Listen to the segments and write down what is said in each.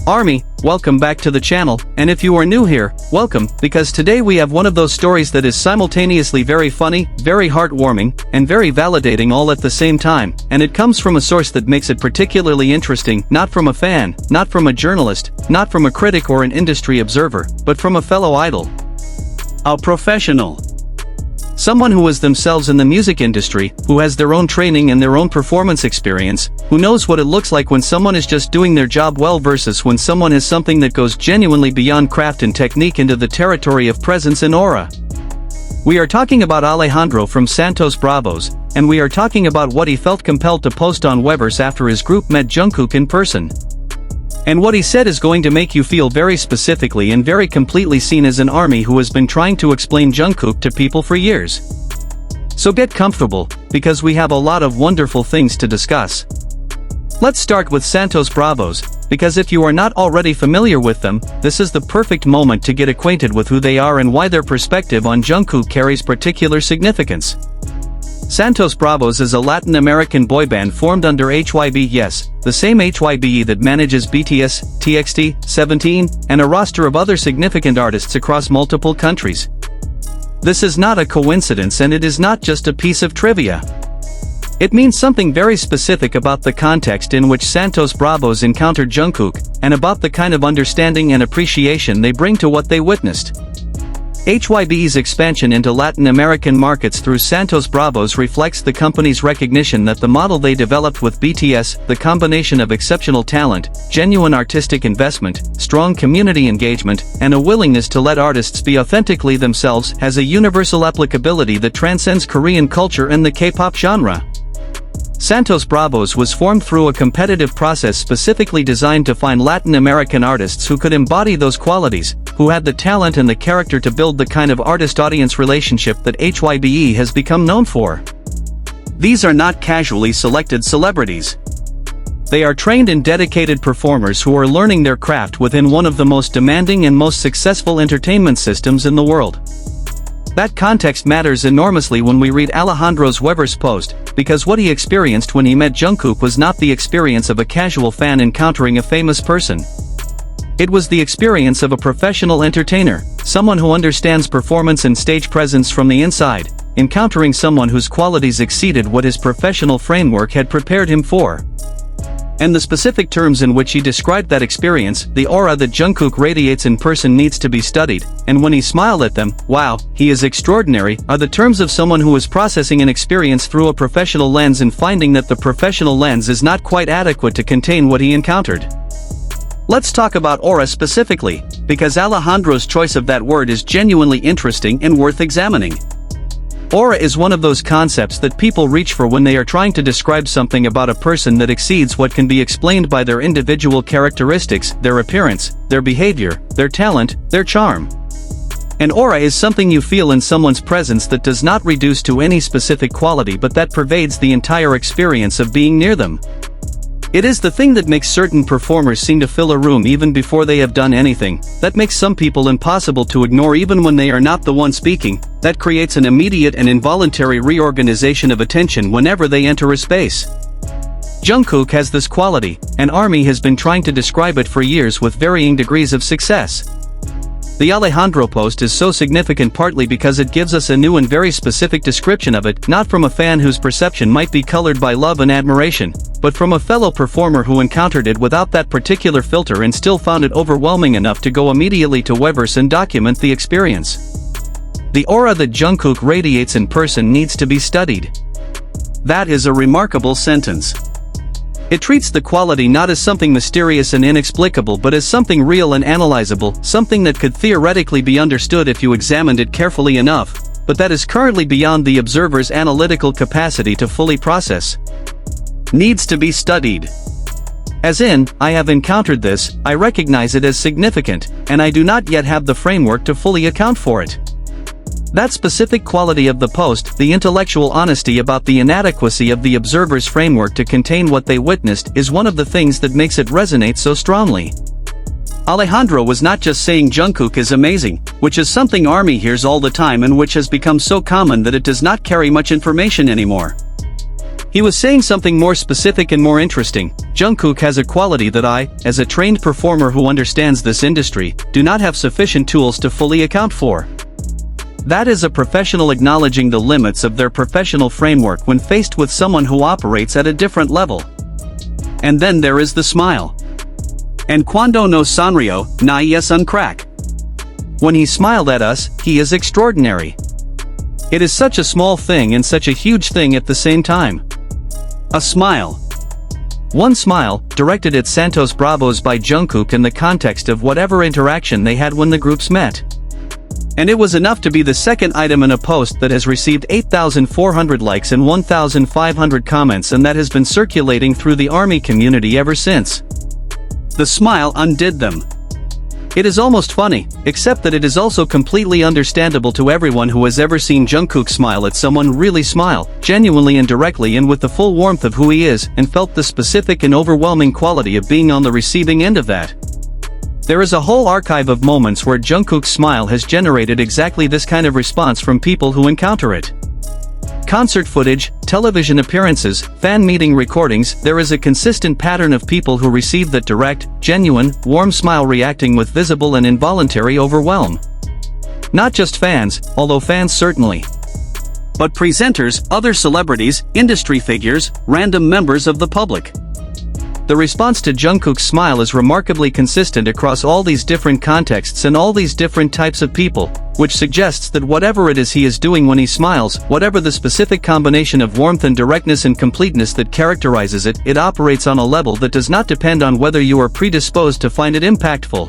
Army, welcome back to the channel, and if you are new here, welcome, because today we have one of those stories that is simultaneously very funny, very heartwarming, and very validating all at the same time, and it comes from a source that makes it particularly interesting, not from a fan, not from a journalist, not from a critic or an industry observer, but from a fellow idol. A professional. Someone who was themselves in the music industry, who has their own training and their own performance experience, who knows what it looks like when someone is just doing their job well versus when someone has something that goes genuinely beyond craft and technique into the territory of presence and aura. We are talking about Alejandro from Santos Bravos, and we are talking about what he felt compelled to post on Weverse after his group met Jungkook in person. And what he said is going to make you feel very specifically and very completely seen as an army who has been trying to explain Jungkook to people for years. So get comfortable, because we have a lot of wonderful things to discuss. Let's start with Santos Bravos, because if you are not already familiar with them, this is the perfect moment to get acquainted with who they are and why their perspective on Jungkook carries particular significance. Santos Bravos is a Latin American boy band formed under HYB, yes, the same HYB that manages BTS, TXT, 17, and a roster of other significant artists across multiple countries. This is not a coincidence, and it is not just a piece of trivia. It means something very specific about the context in which Santos Bravos encountered Jungkook, and about the kind of understanding and appreciation they bring to what they witnessed. HYB's expansion into Latin American markets through Santos Bravos reflects the company's recognition that the model they developed with BTS, the combination of exceptional talent, genuine artistic investment, strong community engagement, and a willingness to let artists be authentically themselves, has a universal applicability that transcends Korean culture and the K-pop genre. Santos Bravos was formed through a competitive process specifically designed to find Latin American artists who could embody those qualities, who had the talent and the character to build the kind of artist-audience relationship that HYBE has become known for. These are not casually selected celebrities. They are trained and dedicated performers who are learning their craft within one of the most demanding and most successful entertainment systems in the world. That context matters enormously when we read Alejandro's Weverse post, because what he experienced when he met Jungkook was not the experience of a casual fan encountering a famous person. It was the experience of a professional entertainer, someone who understands performance and stage presence from the inside, encountering someone whose qualities exceeded what his professional framework had prepared him for. And the specific terms in which he described that experience, the aura that Jungkook radiates in person, needs to be studied, and when he smiled at them, wow, he is extraordinary, are the terms of someone who is processing an experience through a professional lens and finding that the professional lens is not quite adequate to contain what he encountered. Let's talk about aura specifically, because Alejandro's choice of that word is genuinely interesting and worth examining. Aura is one of those concepts that people reach for when they are trying to describe something about a person that exceeds what can be explained by their individual characteristics, their appearance, their behavior, their talent, their charm. An aura is something you feel in someone's presence that does not reduce to any specific quality but that pervades the entire experience of being near them. It is the thing that makes certain performers seem to fill a room even before they have done anything, that makes some people impossible to ignore even when they are not the one speaking, that creates an immediate and involuntary reorganization of attention whenever they enter a space. Jungkook has this quality, and ARMY has been trying to describe it for years with varying degrees of success. The Alejandro post is so significant partly because it gives us a new and very specific description of it, not from a fan whose perception might be colored by love and admiration, but from a fellow performer who encountered it without that particular filter and still found it overwhelming enough to go immediately to Weverse and document the experience. The aura that Jungkook radiates in person needs to be studied. That is a remarkable sentence. It treats the quality not as something mysterious and inexplicable but as something real and analyzable, something that could theoretically be understood if you examined it carefully enough, but that is currently beyond the observer's analytical capacity to fully process. Needs to be studied. As in, I have encountered this, I recognize it as significant, and I do not yet have the framework to fully account for it. That specific quality of the post, the intellectual honesty about the inadequacy of the observer's framework to contain what they witnessed, is one of the things that makes it resonate so strongly. Alejandro was not just saying Jungkook is amazing, which is something ARMY hears all the time and which has become so common that it does not carry much information anymore. He was saying something more specific and more interesting. Jungkook has a quality that I, as a trained performer who understands this industry, do not have sufficient tools to fully account for. That is a professional acknowledging the limits of their professional framework when faced with someone who operates at a different level. And then there is the smile. And cuando no sonrió, nadie es un crack. When he smiled at us, he is extraordinary. It is such a small thing and such a huge thing at the same time. A smile. One smile, directed at Santos Bravos by Jungkook in the context of whatever interaction they had when the groups met. And it was enough to be the second item in a post that has received 8,400 likes and 1,500 comments, and that has been circulating through the ARMY community ever since. The smile undid them. It is almost funny, except that it is also completely understandable to everyone who has ever seen Jungkook smile at someone, really smile, genuinely and directly and with the full warmth of who he is, and felt the specific and overwhelming quality of being on the receiving end of that. There is a whole archive of moments where Jungkook's smile has generated exactly this kind of response from people who encounter it. Concert footage, television appearances, fan meeting recordings, there is a consistent pattern of people who receive that direct, genuine, warm smile reacting with visible and involuntary overwhelm. Not just fans, although fans certainly. But presenters, other celebrities, industry figures, random members of the public. The response to Jungkook's smile is remarkably consistent across all these different contexts and all these different types of people, which suggests that whatever it is he is doing when he smiles, whatever the specific combination of warmth and directness and completeness that characterizes it, it operates on a level that does not depend on whether you are predisposed to find it impactful.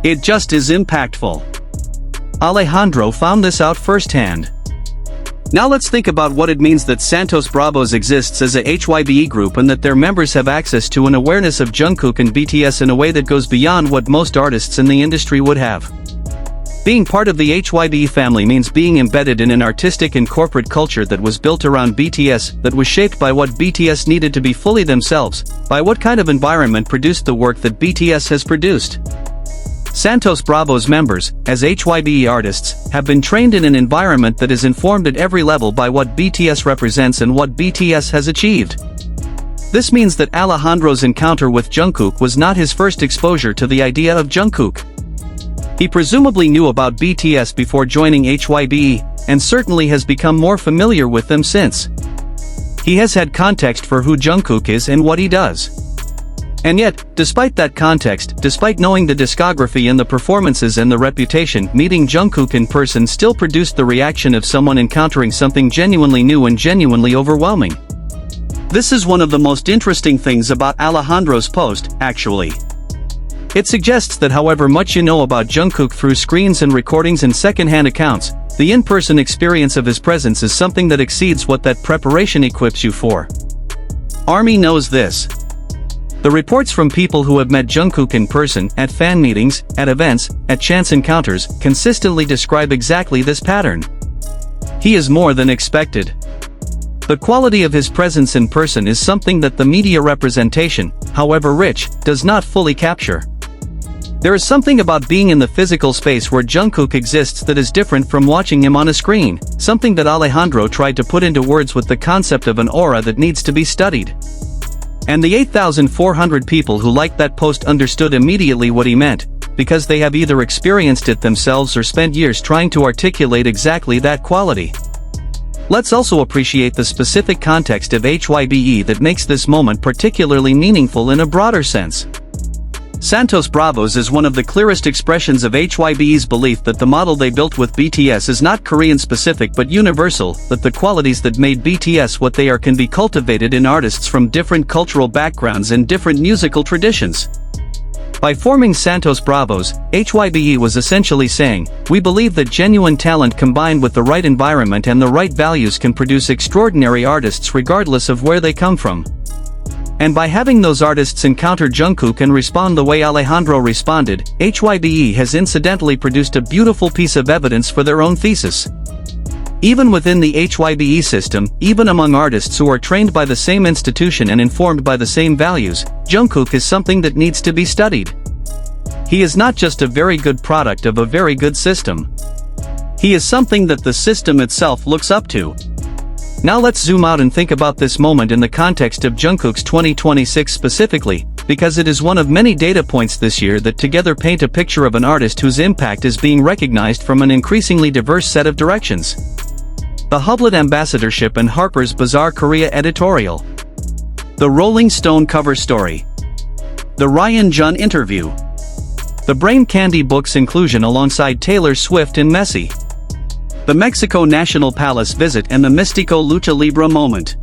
It just is impactful. Alejandro found this out firsthand. Now let's think about what it means that Santos Bravos exists as a HYBE group and that their members have access to an awareness of Jungkook and BTS in a way that goes beyond what most artists in the industry would have. Being part of the HYBE family means being embedded in an artistic and corporate culture that was built around BTS, that was shaped by what BTS needed to be fully themselves, by what kind of environment produced the work that BTS has produced. Santos Bravos members, as HYBE artists, have been trained in an environment that is informed at every level by what BTS represents and what BTS has achieved. This means that Alejandro's encounter with Jungkook was not his first exposure to the idea of Jungkook. He presumably knew about BTS before joining HYBE, and certainly has become more familiar with them since. He has had context for who Jungkook is and what he does. And yet, despite that context, despite knowing the discography and the performances and the reputation, meeting Jungkook in person still produced the reaction of someone encountering something genuinely new and genuinely overwhelming. This is one of the most interesting things about Alejandro's post, actually. It suggests that however much you know about Jungkook through screens and recordings and second-hand accounts, the in-person experience of his presence is something that exceeds what that preparation equips you for. ARMY knows this. The reports from people who have met Jungkook in person, at fan meetings, at events, at chance encounters, consistently describe exactly this pattern. He is more than expected. The quality of his presence in person is something that the media representation, however rich, does not fully capture. There is something about being in the physical space where Jungkook exists that is different from watching him on a screen, something that Alejandro tried to put into words with the concept of an aura that needs to be studied. And the 8,400 people who liked that post understood immediately what he meant, because they have either experienced it themselves or spent years trying to articulate exactly that quality. Let's also appreciate the specific context of HYBE that makes this moment particularly meaningful in a broader sense. Santos Bravos is one of the clearest expressions of HYBE's belief that the model they built with BTS is not Korean-specific but universal, that the qualities that made BTS what they are can be cultivated in artists from different cultural backgrounds and different musical traditions. By forming Santos Bravos, HYBE was essentially saying, we believe that genuine talent combined with the right environment and the right values can produce extraordinary artists regardless of where they come from. And by having those artists encounter Jungkook and respond the way Alejandro responded, HYBE has incidentally produced a beautiful piece of evidence for their own thesis. Even within the HYBE system, even among artists who are trained by the same institution and informed by the same values, Jungkook is something that needs to be studied. He is not just a very good product of a very good system. He is something that the system itself looks up to. Now let's zoom out and think about this moment in the context of Jungkook's 2026 specifically, because it is one of many data points this year that together paint a picture of an artist whose impact is being recognized from an increasingly diverse set of directions. The Hublet Ambassadorship and Harper's Bazaar Korea editorial. The Rolling Stone cover story. The Ryan Jun interview. The Brain Candy Book's inclusion alongside Taylor Swift in Messy. The Mexico National Palace visit and the Mystico Lucha Libre moment.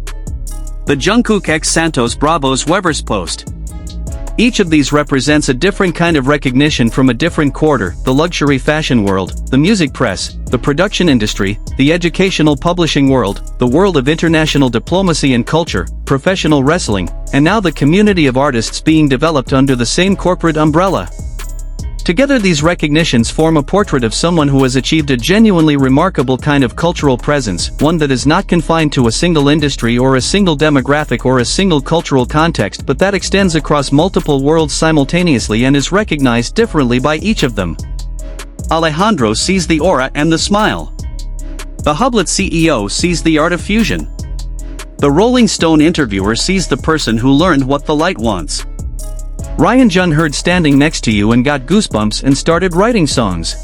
The Jungkook x Santos Bravo's Weverse post. Each of these represents a different kind of recognition from a different quarter: the luxury fashion world, the music press, the production industry, the educational publishing world, the world of international diplomacy and culture, professional wrestling, and now the community of artists being developed under the same corporate umbrella. Together these recognitions form a portrait of someone who has achieved a genuinely remarkable kind of cultural presence, one that is not confined to a single industry or a single demographic or a single cultural context, but that extends across multiple worlds simultaneously and is recognized differently by each of them. Alejandro sees the aura and the smile. The Hublet CEO sees the art of fusion. The Rolling Stone interviewer sees the person who learned what the light wants. Ryan Jun heard Standing Next to You and got goosebumps and started writing songs.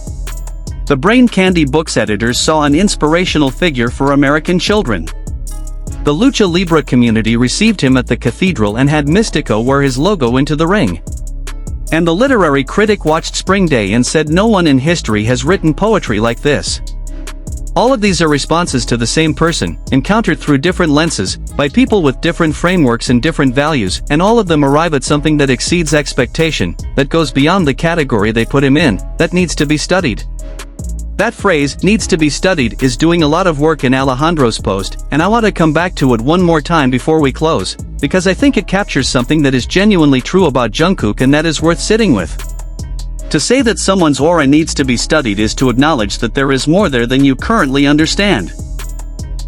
The Brain Candy Books editors saw an inspirational figure for American children. The Lucha Libre community received him at the cathedral and had Mystico wear his logo into the ring. And the literary critic watched Spring Day and said no one in history has written poetry like this. All of these are responses to the same person, encountered through different lenses, by people with different frameworks and different values, and all of them arrive at something that exceeds expectation, that goes beyond the category they put him in, that needs to be studied. That phrase, needs to be studied, is doing a lot of work in Alejandro's post, and I want to come back to it one more time before we close, because I think it captures something that is genuinely true about Jungkook and that is worth sitting with. To say that someone's aura needs to be studied is to acknowledge that there is more there than you currently understand.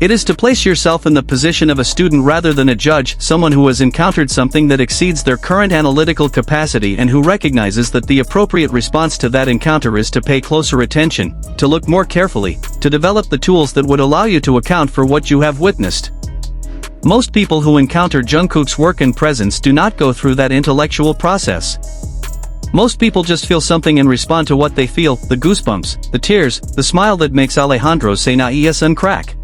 It is to place yourself in the position of a student rather than a judge, someone who has encountered something that exceeds their current analytical capacity and who recognizes that the appropriate response to that encounter is to pay closer attention, to look more carefully, to develop the tools that would allow you to account for what you have witnessed. Most people who encounter Jungkook's work and presence do not go through that intellectual process. Most people just feel something and respond to what they feel, the goosebumps, the tears, the smile that makes Alejandro say na yes and crack.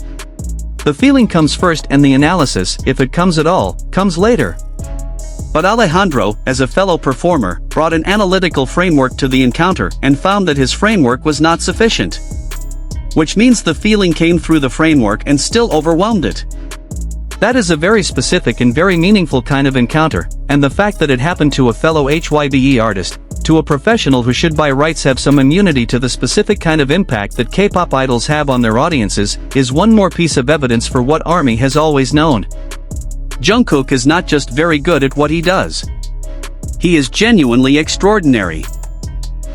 The feeling comes first and the analysis, if it comes at all, comes later. But Alejandro, as a fellow performer, brought an analytical framework to the encounter and found that his framework was not sufficient. Which means the feeling came through the framework and still overwhelmed it. That is a very specific and very meaningful kind of encounter, and the fact that it happened to a fellow HYBE artist, to a professional who should by rights have some immunity to the specific kind of impact that K-pop idols have on their audiences, is one more piece of evidence for what ARMY has always known. Jungkook is not just very good at what he does. He is genuinely extraordinary.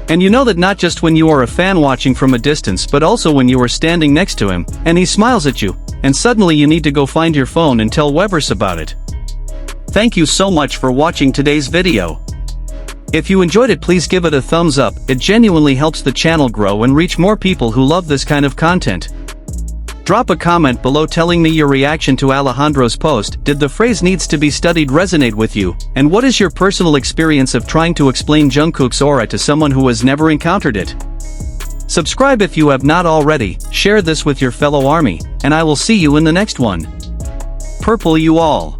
And you know that not just when you are a fan watching from a distance but also when you are standing next to him, and he smiles at you, and suddenly you need to go find your phone and tell Weverse about it. Thank you so much for watching today's video. If you enjoyed it, please give it a thumbs up, it genuinely helps the channel grow and reach more people who love this kind of content. Drop a comment below telling me your reaction to Alejandro's post. Did the phrase needs to be studied resonate with you, and what is your personal experience of trying to explain Jungkook's aura to someone who has never encountered it? Subscribe if you have not already, share this with your fellow ARMY, and I will see you in the next one. Purple you all.